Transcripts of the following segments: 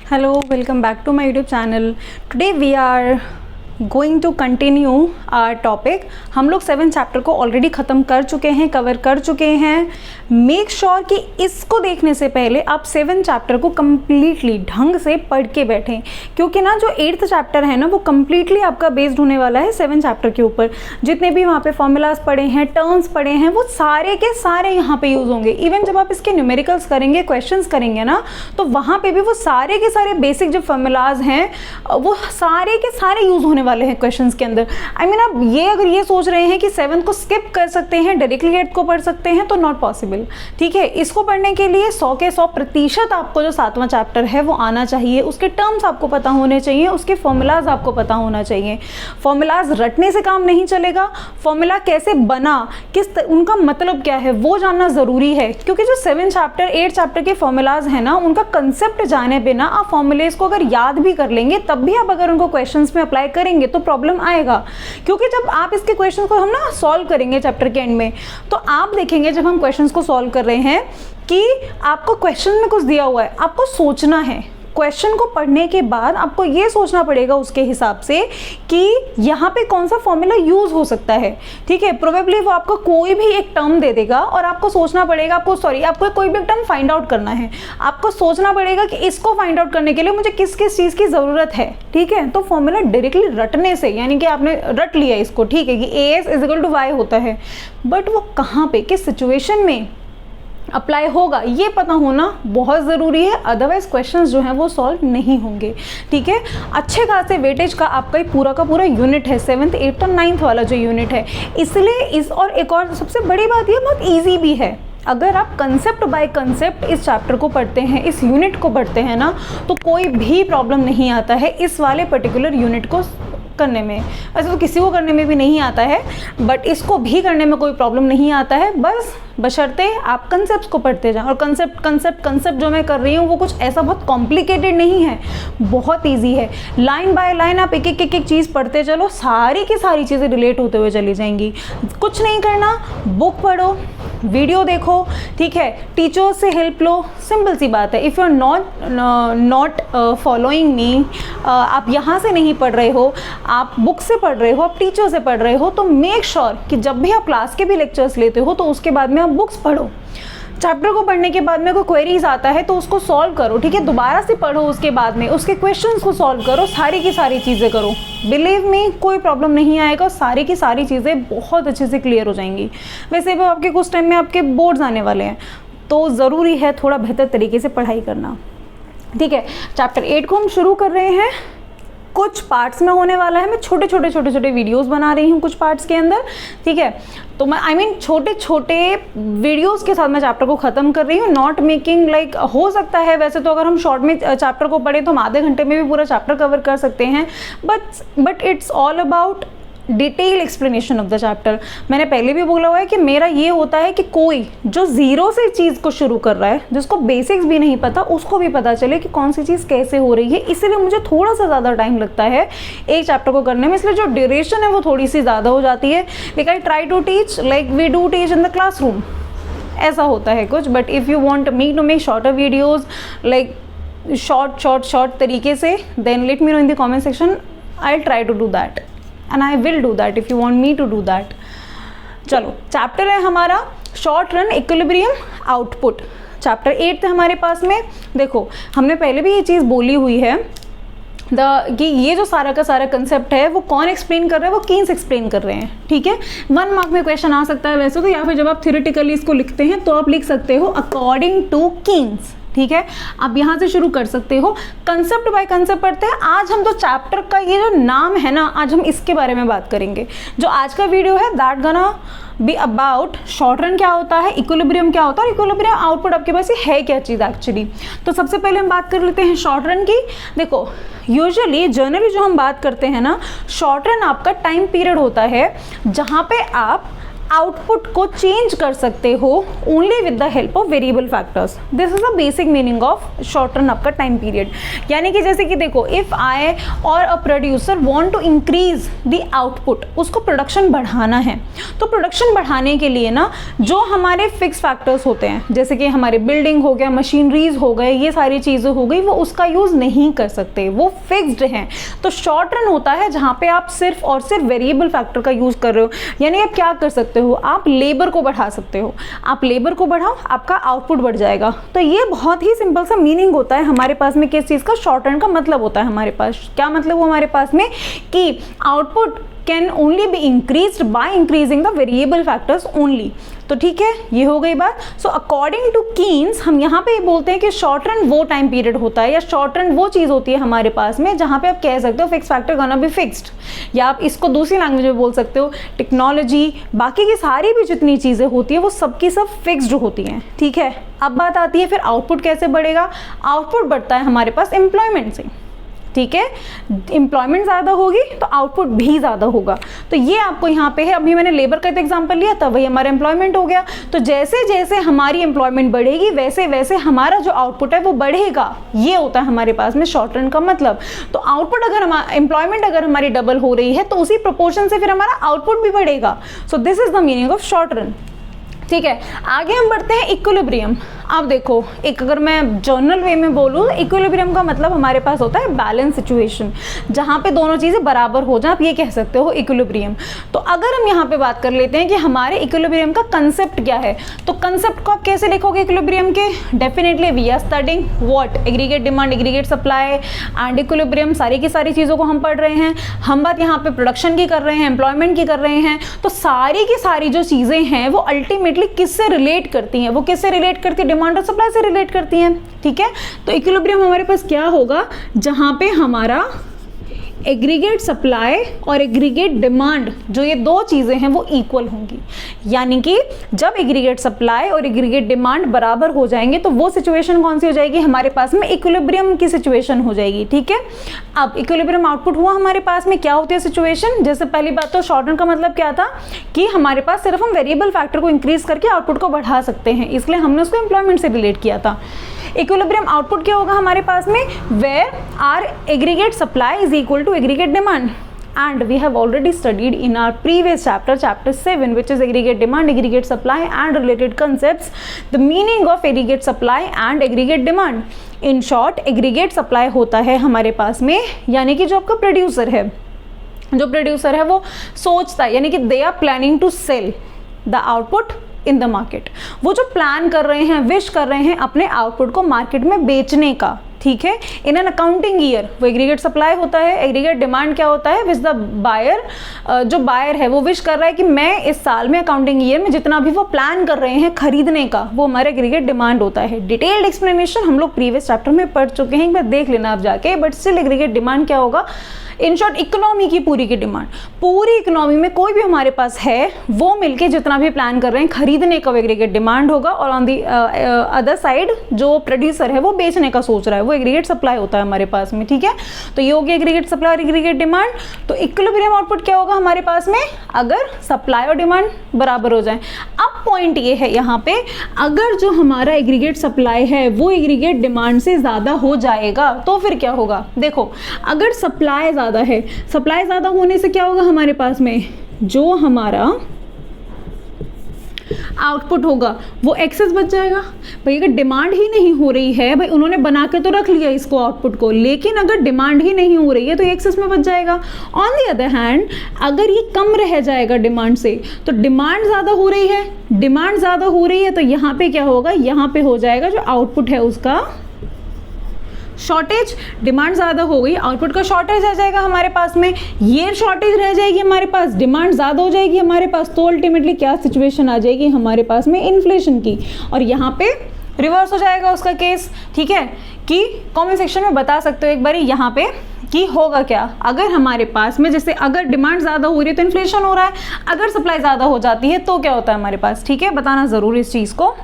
Hello, welcome back to my YouTube channel. Today we are going to continue our topic. हम लोग 7 chapter को already ख़त्म कर चुके हैं, कवर कर चुके हैं. मेक श्योर कि इसको देखने से पहले आप 7 चैप्टर को कम्प्लीटली ढंग से पढ़ के बैठें, क्योंकि ना जो 8th चैप्टर है ना वो कम्प्लीटली आपका बेस्ड होने वाला है 7 चैप्टर के ऊपर. जितने भी वहाँ पे फॉर्मूलाज पढ़े हैं, टर्म्स पढ़े हैं, वो सारे के सारे यहाँ पे यूज़ होंगे. इवन जब आप इसके न्यूमेरिकल्स करेंगे, क्वेश्चंस करेंगे ना, तो वहाँ पे भी वो सारे के सारे बेसिक जो फॉर्मूलाज हैं वो सारे के सारे यूज़ होने वाले हैं क्वेश्चंस के अंदर. आई मीन आप ये अगर ये सोच रहे हैं कि 7 को स्किप कर सकते हैं, डायरेक्टली 8 को पढ़ सकते हैं, तो नॉट पॉसिबल. ठीक है, इसको पढ़ने के लिए 100 के 100% आपको जो 7वां चैप्टर है वो आना चाहिए. उसके टर्म्स आपको पता होने चाहिए, उसके फॉर्मूलाज आपको पता होना चाहिए. फॉर्मूलाज रटने से काम नहीं चलेगा. फॉर्मूला कैसे बना, उनका मतलब क्या है, वो जानना ज़रूरी है. क्योंकि जो 7 चैप्टर 8 चैप्टर के फॉर्मूलाज हैं ना, उनका कंसेप्ट जाने पे ना आप फॉर्मूलेज को अगर याद भी कर लेंगे, तब भी आप अगर उनको क्वेश्चंस में अप्लाई करेंगे तो प्रॉब्लम आएगा. क्योंकि जब आप इसके क्वेश्चन को हम ना सॉल्व करेंगे चैप्टर के एंड में, तो आप देखेंगे जब हम क्वेश्चंस को सॉल्व कर रहे हैं कि आपको क्वेश्चन में कुछ दिया हुआ है, आपको सोचना है. क्वेश्चन को पढ़ने के बाद आपको ये सोचना पड़ेगा उसके हिसाब से कि यहाँ पे कौन सा फॉर्मूला यूज़ हो सकता है. ठीक है, प्रोबेबली वो आपको कोई भी एक टर्म दे देगा और आपको सोचना पड़ेगा, आपको कोई भी टर्म फाइंड आउट करना है. आपको सोचना पड़ेगा कि इसको फाइंड आउट करने के लिए मुझे किस किस चीज़ की ज़रूरत है. ठीक है, तो फॉर्मूला डायरेक्टली रटने से, यानी कि आपने रट लिया इसको, ठीक है, कि AS = Y होता है, बट वो कहाँ पे, किस सिचुएशन में अप्लाई होगा, ये पता होना बहुत ज़रूरी है. अदरवाइज क्वेश्चंस जो हैं वो सॉल्व नहीं होंगे. ठीक है, अच्छे खासे वेटेज का आपका पूरा का पूरा यूनिट है, 7th 8th और 9th वाला जो यूनिट है. इसलिए और एक और सबसे बड़ी बात, ये बहुत ईजी भी है. अगर आप कंसेप्ट बाय कंसेप्ट इस चैप्टर को पढ़ते हैं, इस यूनिट को पढ़ते हैं ना, तो कोई भी प्रॉब्लम नहीं आता है इस वाले पर्टिकुलर यूनिट को करने में. वैसे तो किसी को करने में भी नहीं आता है, बट इसको भी करने में कोई प्रॉब्लम नहीं आता है, बस बशर्ते आप कंसेप्ट को पढ़ते जाएं. और कंसेप्ट जो मैं कर रही हूँ वो कुछ ऐसा बहुत कॉम्प्लिकेटेड नहीं है, बहुत इजी है. लाइन बाय लाइन आप एक एक चीज़ पढ़ते चलो, सारी की सारी चीज़ें रिलेट होते हुए चली जाएंगी. कुछ नहीं करना, बुक पढ़ो, वीडियो देखो, ठीक है, टीचर्स से हेल्प लो. सिंपल सी बात है. If you are not following me, आप यहाँ से नहीं पढ़ रहे हो, आप बुक से पढ़ रहे हो, आप टीचर से पढ़ रहे हो, तो मेक श्योर कि जब भी आप क्लास के भी लेक्चर्स लेते हो तो उसके बाद में आप बुक्स पढ़ो. चैप्टर को पढ़ने के बाद में कोई क्वेरीज आता है तो उसको सॉल्व करो. ठीक है, दोबारा से पढ़ो, उसके बाद में उसके क्वेश्चंस को सॉल्व करो, सारी की सारी चीज़ें करो. बिलीव मी, कोई प्रॉब्लम नहीं आएगा, सारी की सारी चीज़ें बहुत अच्छे से क्लियर हो जाएंगी. वैसे भी आपके कुछ टाइम में आपके बोर्ड्स आने वाले हैं, तो ज़रूरी है थोड़ा बेहतर तरीके से पढ़ाई करना. ठीक है, चैप्टर 8 को हम शुरू कर रहे हैं. कुछ पार्ट्स में होने वाला है. मैं छोटे वीडियोस बना रही हूँ कुछ पार्ट्स के अंदर. ठीक है, तो मैं छोटे वीडियोस के साथ मैं चैप्टर को ख़त्म कर रही हूँ. नॉट मेकिंग लाइक, हो सकता है वैसे तो अगर हम शॉर्ट में चैप्टर को पढ़ें तो हम आधे घंटे में भी पूरा चैप्टर कवर कर सकते हैं, but it's all about detail explanation of the chapter. मैंने पहले भी बोला हुआ है कि मेरा ये होता है कि कोई जो ज़ीरो से चीज़ को शुरू कर रहा है, जिसको बेसिक्स भी नहीं पता, उसको भी पता चले कि कौन सी चीज़ कैसे हो रही है. इसीलिए मुझे थोड़ा सा ज़्यादा टाइम लगता है एक चैप्टर को करने में, इसलिए जो ड्यूरेशन है वो थोड़ी सी ज़्यादा हो जाती है. Like I try to teach like we do teach in the classroom, ऐसा होता है कुछ. But if you want me to make shorter videos like short तरीके से, then let me know in the comment section. I try to do that and I will do that if you want me to do that. चलो, chapter है हमारा short run equilibrium output. Chapter 8 है हमारे पास में. देखो, हमने पहले भी ये चीज़ बोली हुई है कि ये जो सारा का सारा कंसेप्ट है वो कौन एक्सप्लेन कर रहा है, वो कीन्स एक्सप्लेन कर रहे हैं. ठीक है, 1 मार्क में क्वेश्चन आ सकता है वैसे तो, या फिर जब आप थ्योरेटिकली इसको लिखते हैं तो आप लिख सकते हो अकॉर्डिंग टू कीन्स. ठीक है, आप यहाँ से शुरू कर सकते हो. कंसेप्ट बाय कंसेप्ट पढ़ते हैं. आज हम तो चैप्टर का ये जो नाम है ना, आज हम इसके बारे में बात करेंगे. जो आज का वीडियो है that gonna be about short run क्या होता है, इक्विलिब्रियम क्या होता है, इक्विलिब्रियम आउटपुट आपके पास ये है क्या चीज़ एक्चुअली. तो सबसे पहले हम बात कर लेते हैं शॉर्ट रन की. देखो, यूजुअली जनरली जो हम बात करते हैं ना, शॉर्ट रन आपका टाइम पीरियड होता है जहाँ पे आप आउटपुट को चेंज कर सकते हो only with the help of variable factors. This is the basic meaning of shorten आपका टाइम पीरियड। यानी कि जैसे कि देखो, if I or a producer want to increase the output, उसको प्रोडक्शन बढ़ाना है, तो प्रोडक्शन बढ़ाने के लिए ना जो हमारे फिक्स फैक्टर्स होते हैं, जैसे कि हमारे बिल्डिंग हो गया, मशीनरीज हो गए, ये सारी चीज़ें हो गई, वो उसका यूज़ नहीं कर सकते, वो फिक्स्ड हैं। तो शॉर्ट रन होता है जहाँ पे आप सिर्फ और सिर्फ वेरिएबल फैक्टर का यूज़ कर रहे हो। यानी आप क्या कर सकते हो, आप लेबर को बढ़ा सकते हो, आप लेबर को बढ़ाओ, आपका आउटपुट बढ़ जाएगा। तो ये बहुत ही सिंपल सा मीनिंग होता है हमारे पास में किस चीज़ का, शॉर्ट रन का मतलब होता है हमारे पास, क्या मतलब हो हमारे पास में कि output can only be increased by increasing the variable factors only. तो ठीक है, ये हो गई बात। सो अकॉर्डिंग टू कीन्स हम यहाँ पे बोलते हैं कि शॉर्ट रन वो टाइम पीरियड होता है या शॉर्ट रन वो चीज़ होती है हमारे पास में जहाँ पे आप कह सकते हो fix factor gonna be fixed, या आप इसको दूसरी लैंग्वेज में बोल सकते हो टेक्नोलॉजी, बाकी की सारी भी जितनी चीज़ें होती है वो सबकी सब फिक्स्ड होती हैं। ठीक है, अब बात आती है फिर आउटपुट कैसे बढ़ेगा। आउटपुट बढ़ता है हमारे पास एम्प्लॉयमेंट से। ठीक है, एम्प्लॉयमेंट ज़्यादा होगी तो आउटपुट भी ज़्यादा होगा। तो ये आपको यहाँ पे है, अभी मैंने लेबर का एग्जांपल लिया था, वही हमारा एम्प्लॉयमेंट हो गया। तो जैसे जैसे हमारी एम्प्लॉयमेंट बढ़ेगी वैसे वैसे हमारा जो आउटपुट है वो बढ़ेगा। ये होता है हमारे पास में शॉर्ट रन का मतलब। तो आउटपुट अगर एम्प्लॉयमेंट अगर हमारी डबल हो रही है तो उसी प्रोपोर्शन से फिर हमारा आउटपुट भी बढ़ेगा। सो this is the meaning of short run. ठीक है, आगे हम बढ़ते हैं इक्विलिब्रियम। अब देखो, एक अगर मैं जर्नल वे में बोलूँ, इक्विलिब्रियम का मतलब हमारे पास होता है बैलेंस सिचुएशन, जहाँ पे दोनों चीज़ें बराबर हो जाए, आप ये कह सकते हो इक्विलिब्रियम। तो अगर हम यहाँ पे बात कर लेते हैं कि हमारे इक्विलिब्रियम का कंसेप्ट क्या है, तो कंसेप्ट को आप कैसे लिखोगे इक्विलिब्रियम के, definitely we are studying what, aggregate demand, aggregate supply and equilibrium, सारी की सारी चीज़ों को हम पढ़ रहे हैं। हम बात यहाँ पे प्रोडक्शन की कर रहे हैं, एम्प्लॉयमेंट की कर रहे हैं। तो सारी की सारी जो चीज़ें हैं वो अल्टीमेटली किससे रिलेट करती हैं, वो किससे रिलेट करती है, डिमांड और सप्लाई से रिलेट करती हैं। ठीक है, तो इक्विलिब्रियम हमारे पास क्या होगा, जहां पे हमारा एग्रीगेट सप्लाई और एग्रीगेट डिमांड, जो ये दो चीज़ें हैं वो इक्वल होंगी। यानी कि जब एग्रीगेट सप्लाई और एग्रीगेट डिमांड बराबर हो जाएंगे तो वो सिचुएशन कौन सी हो जाएगी, हमारे पास में इक्विलिब्रियम की सिचुएशन हो जाएगी। ठीक है, अब इक्विलिब्रियम आउटपुट हुआ हमारे पास में, क्या होती है सिचुएशन। जैसे पहली बात तो शॉर्ट रन का मतलब क्या था कि हमारे पास सिर्फ हम वेरिएबल फैक्टर को इंक्रीज करके आउटपुट को बढ़ा सकते हैं, इसलिए हमने उसको एम्प्लॉयमेंट से रिलेट किया था। इक्विलिब्रियम आउटपुट क्या होगा हमारे पास में, where are aggregate supply is equal to aggregate demand, and we have already studied in our previous chapter, chapter 7, which is aggregate demand, aggregate supply and related concepts, the meaning of aggregate supply and aggregate demand. in short, aggregate supply होता है हमारे पास में, यानी कि जो आपका producer है, जो प्रोड्यूसर है वो सोचता है, यानी कि they are planning to sell the output in the market. वो जो प्लान कर रहे हैं, विश कर रहे हैं अपने आउटपुट को मार्केट में बेचने का। ठीक है, इन एन अकाउंटिंग ईयर वो एग्रीगेट सप्लाई होता है। एग्रीगेट डिमांड क्या होता है, विच द बायर, जो बायर है वो विश कर रहा है कि मैं इस साल में अकाउंटिंग ईयर में जितना भी वो प्लान कर रहे हैं खरीदने का, वो हमारा एग्रीगेट डिमांड होता है। डिटेल्ड एक्सप्लेनेशन हम लोग प्रीवियस चैप्टर में पढ़ चुके हैं, एक बार देख लेना आप जाके। बट स्टिल एग्रीगेट डिमांड क्या होगा, इन शॉर्ट इकोनॉमी की पूरी की डिमांड, पूरी इकोनॉमी में कोई भी हमारे पास है वो मिलके जितना भी प्लान कर रहे हैं खरीदने का, वो एग्रीगेट डिमांड होगा। और ऑन दी अदर साइड जो प्रोड्यूसर है वो बेचने का सोच रहा है, वो एग्रीगेट सप्लाई होता है हमारे पास में। ठीक है, तो ये हो गया एग्रीगेट सप्लाई और एग्रीगेट डिमांड। तो इक्विलिब्रियम आउटपुट क्या होगा हमारे पास में, अगर सप्लाई और डिमांड बराबर हो जाए। अब पॉइंट ये है यहाँ पे, अगर जो हमारा एग्रीगेट सप्लाई है वो एग्रीगेट डिमांड से ज़्यादा हो जाएगा तो फिर क्या होगा। देखो, अगर सप्लाई ज़्यादा है, सप्लाई ज़्यादा होने से क्या होगा हमारे पास में, जो हमारा आउटपुट होगा वो एक्सेस बच जाएगा। भाई अगर डिमांड ही नहीं हो रही है, भाई उन्होंने बना के तो रख लिया इसको आउटपुट को, लेकिन अगर डिमांड ही नहीं हो रही है तो ये एक्सेस में बच जाएगा। ऑन दी अदर हैंड अगर ये कम रह जाएगा डिमांड से, तो डिमांड ज़्यादा हो रही है, डिमांड ज़्यादा हो रही है तो यहाँ पे क्या होगा, यहाँ पे हो जाएगा जो आउटपुट है उसका शॉर्टेज। डिमांड ज़्यादा हो गई, आउटपुट का शॉर्टेज रह जाएगा हमारे पास में, ये शॉर्टेज रह जाएगी हमारे पास, डिमांड ज़्यादा हो जाएगी हमारे पास, तो अल्टीमेटली क्या सिचुएशन आ जाएगी हमारे पास में, इन्फ्लेशन की। और यहाँ पे रिवर्स हो जाएगा उसका केस। ठीक है, कि कमेंट सेक्शन में बता सकते हो एक बारी यहाँ पे कि होगा क्या अगर हमारे पास में, जैसे अगर डिमांड ज़्यादा हो रही है तो इन्फ्लेशन हो रहा है, अगर सप्लाई ज़्यादा हो जाती है तो क्या होता है हमारे पास। ठीक है, बताना ज़रूर इस चीज़ को।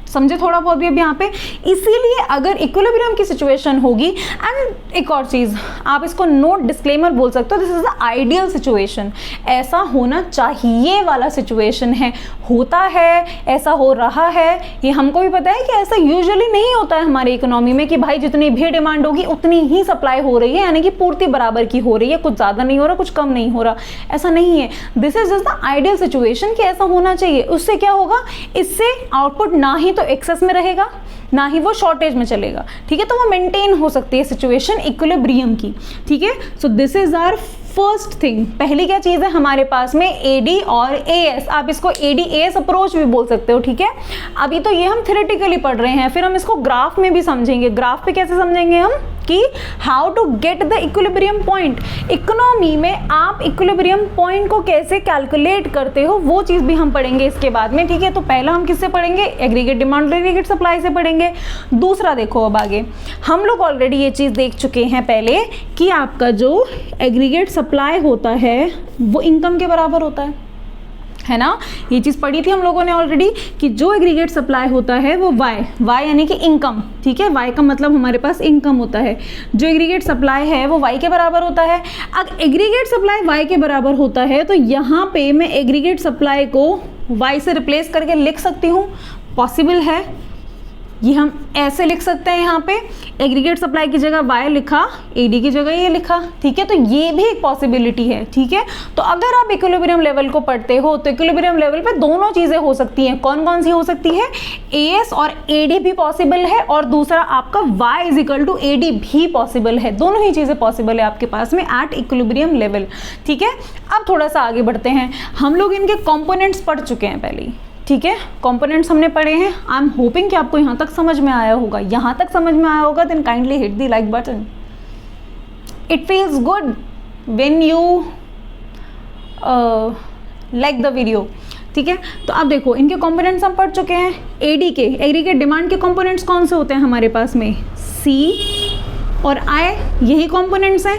समझे थोड़ा बहुत भी अब यहाँ पे। इसीलिए अगर इक्विलिब्रियम की सिचुएशन होगी, एंड एक और चीज़ आप इसको नोट डिस्क्लेमर बोल सकते हो, this is the ideal situation, ऐसा होना चाहिए वाला सिचुएशन है, होता है, ऐसा हो रहा है। ये हमको भी पता है कि ऐसा यूजुअली नहीं होता है हमारी इकोनॉमी में कि भाई जितनी भी डिमांड होगी उतनी ही सप्लाई हो रही है, यानी कि पूर्ति बराबर की हो रही है, कुछ ज़्यादा नहीं हो रहा, कुछ कम नहीं हो रहा, ऐसा नहीं है। This is just the ideal situation कि ऐसा होना चाहिए। उससे क्या होगा, इससे आउटपुट ना ही तो एक्सेस में रहेगा, ना ही वो शॉर्टेज में चलेगा, ठीक है। तो वो मेंटेन हो सकती है सिचुएशन इक्विलिब्रियम की, ठीक है। So this is our first thing. पहली क्या चीज़ है हमारे पास में, एडी और एएस। आप इसको एडी एएस अप्रोच भी बोल सकते हो, ठीक है। अभी तो ये हम थ्योरेटिकली पढ़ रहे हैं, फिर हम इसको ग्राफ में भी समझेंगे। ग्राफ पे कैसे समझेंगे हम कि how to get the equilibrium point. Economy में आप इक्विलिब्रियम पॉइंट को कैसे कैलकुलेट करते हो, वो चीज़ भी हम पढ़ेंगे इसके बाद में, ठीक है। तो पहला हम किससे पढ़ेंगे, एग्रीगेट डिमांड एग्रीगेट सप्लाई से पढ़ेंगे। दूसरा देखो, अब आगे हम लोग ऑलरेडी ये चीज़ देख चुके हैं पहले कि आपका जो एग्रीगेट सप्लाई होता है वो इनकम के बराबर होता है ना। ये चीज़ पढ़ी थी हम लोगों ने ऑलरेडी कि जो एग्रीगेट सप्लाई होता है वो वाई यानी कि इनकम, ठीक है। वाई का मतलब हमारे पास इनकम होता है। जो एग्रीगेट सप्लाई है वो वाई के बराबर होता है। अगर एग्रीगेट सप्लाई वाई के बराबर होता है तो यहाँ पे मैं एग्रीगेट सप्लाई को वाई से रिप्लेस करके लिख सकती हूँ, पॉसिबल है। ये हम ऐसे लिख सकते हैं, यहाँ पे एग्रीगेट सप्लाई की जगह वाई लिखा, एडी की जगह ये लिखा, ठीक है। तो ये भी एक पॉसिबिलिटी है, ठीक है। तो अगर आप इक्विलिब्रियम लेवल को पढ़ते हो तो इक्विलिब्रियम लेवल पे दोनों चीज़ें हो सकती हैं। कौन कौन सी हो सकती है, एएस और एडी भी पॉसिबल है, और दूसरा आपका Y is equal to AD भी पॉसिबल है। दोनों ही चीज़ें पॉसिबल है आपके पास में एट इक्विलिब्रियम लेवल, ठीक है। अब थोड़ा सा आगे बढ़ते हैं। हम लोग इनके कॉम्पोनेंट्स पढ़ चुके हैं पहले ही, ठीक है। कंपोनेंट्स हमने पढ़े हैं। आई एम होपिंग कि आपको यहाँ तक समझ में आया होगा। यहाँ तक समझ में आया होगा then kindly hit the like button. It feels good when you like the video, ठीक है। तो अब देखो इनके कंपोनेंट्स हम पढ़ चुके हैं। एडी के एग्रीगेट डिमांड के कंपोनेंट्स कौन से होते हैं हमारे पास में, सी और आई, यही कंपोनेंट्स हैं।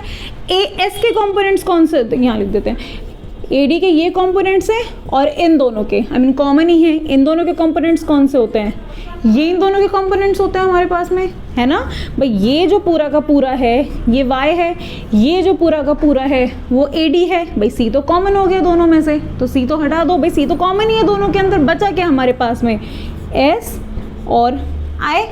एएस के कंपोनेंट्स कौन से होते हैं, यहाँ लिख देते हैं। एडी के ये कंपोनेंट्स हैं और इन दोनों के आई मीन कॉमन ही हैं। इन दोनों के कंपोनेंट्स कौन से होते हैं, ये इन दोनों के कंपोनेंट्स होते हैं हमारे पास में, है ना भाई। ये जो पूरा का पूरा है ये वाई है, ये जो पूरा का पूरा है वो एडी है। भाई सी तो कॉमन हो गया दोनों में से, तो सी तो हटा दो, भाई सी तो कॉमन ही है दोनों के अंदर। बचा क्या हमारे पास में, एस और आई,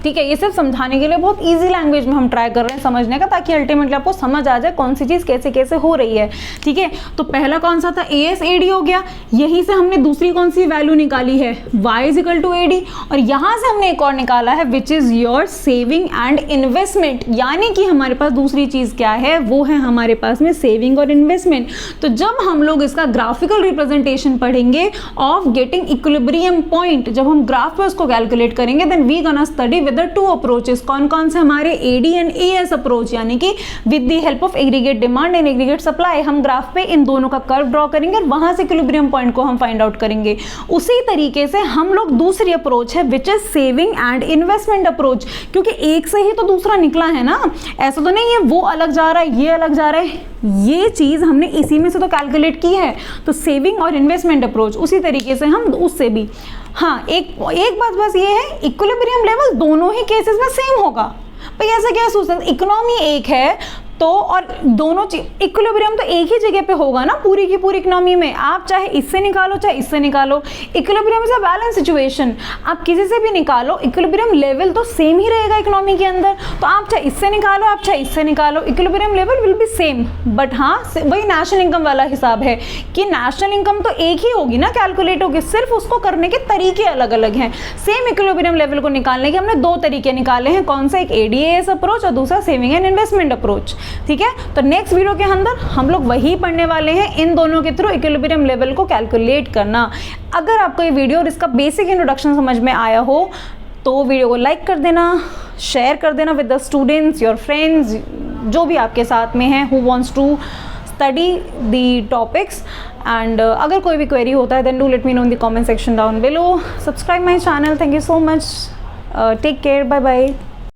ठीक है। ये सिर्फ समझाने के लिए बहुत इजी लैंग्वेज में हम ट्राई कर रहे हैं समझने का, ताकि अल्टीमेटली आपको समझ आ जाए कौन सी चीज़ कैसे कैसे हो रही है, ठीक है। तो पहला कौन सा था, एएस एडी हो गया। यहीं से हमने दूसरी कौन सी वैल्यू निकाली है, Y is equal to AD, और यहाँ से हमने एक और निकाला है which is your saving and investment. यानी कि हमारे पास दूसरी चीज़ क्या है, वो है हमारे पास में सेविंग और इन्वेस्टमेंट। तो जब हम लोग इसका ग्राफिकल रिप्रेजेंटेशन पढ़ेंगे ऑफ गेटिंग इक्विलिब्रियम पॉइंट, जब हम ग्राफ पे उसको कैलकुलेट करेंगे, then we gonna study with the two approaches. कौन कौन से हमारे, एडी एंड एएस अप्रोच, यानी कि with the help of aggregate demand and aggregate supply हम ग्राफ पे इन दोनों का कर्व ड्रॉ करेंगे और वहां से इक्विलिब्रियम पॉइंट को हम फाइंड आउट करेंगे। उसी तरीके से हम लोग दूसरी अप्रोच है which is saving and investment approach, क्योंकि एक से ही तो दूसरा निकला है ना, ऐसा तो नहीं है वो अलग जा रहा है ये अलग जा रहा है, ये चीज हमने इसी में से तो कैलकुलेट की है। तो सेविंग और इन्वेस्टमेंट अप्रोच उसी तरीके से हम उससे भी, हाँ एक बात बस ये है, इक्विलिब्रियम लेवल दोनों ही केसेस में सेम होगा। भाई ऐसा क्या सोचते हैं, इकोनॉमी एक है तो, और दोनों चीज इक्विलिब्रियम तो एक ही जगह पे होगा ना पूरी की पूरी इकोनॉमी में। आप चाहे इससे निकालो चाहे इससे निकालो, equilibrium is a balance situation. आप किसी से भी निकालो, इक्विलिब्रियम लेवल तो सेम ही रहेगा इकोनॉमी के अंदर। तो आप चाहे इससे निकालो आप चाहे इससे निकालो, equilibrium level will be same. But हाँ वही नेशनल इनकम वाला हिसाब है कि नेशनल इनकम तो एक ही होगी ना, कैलकुलेट होगी, सिर्फ उसको करने के तरीके अलग अलग हैं। सेम इक्विलिब्रियम लेवल को निकालने के हमने दो तरीके निकाले हैं, कौन सा, एक एडीएएस अप्रोच और दूसरा सेविंग एंड इन्वेस्टमेंट अप्रोच, ठीक है। तो नेक्स्ट वीडियो के अंदर हम लोग वही पढ़ने वाले हैं, इन दोनों के थ्रू इक्विलिब्रियम लेवल को कैलकुलेट करना। अगर आपको ये वीडियो और इसका बेसिक इंट्रोडक्शन समझ में आया हो तो वीडियो को लाइक कर देना, शेयर कर देना with the students, your friends, जो भी आपके साथ में हैं who wants to study the topics. And अगर कोई भी क्वेरी होता है then do let me know in the comment section down below. Subscribe my channel. Thank you so much. Take care, bye bye.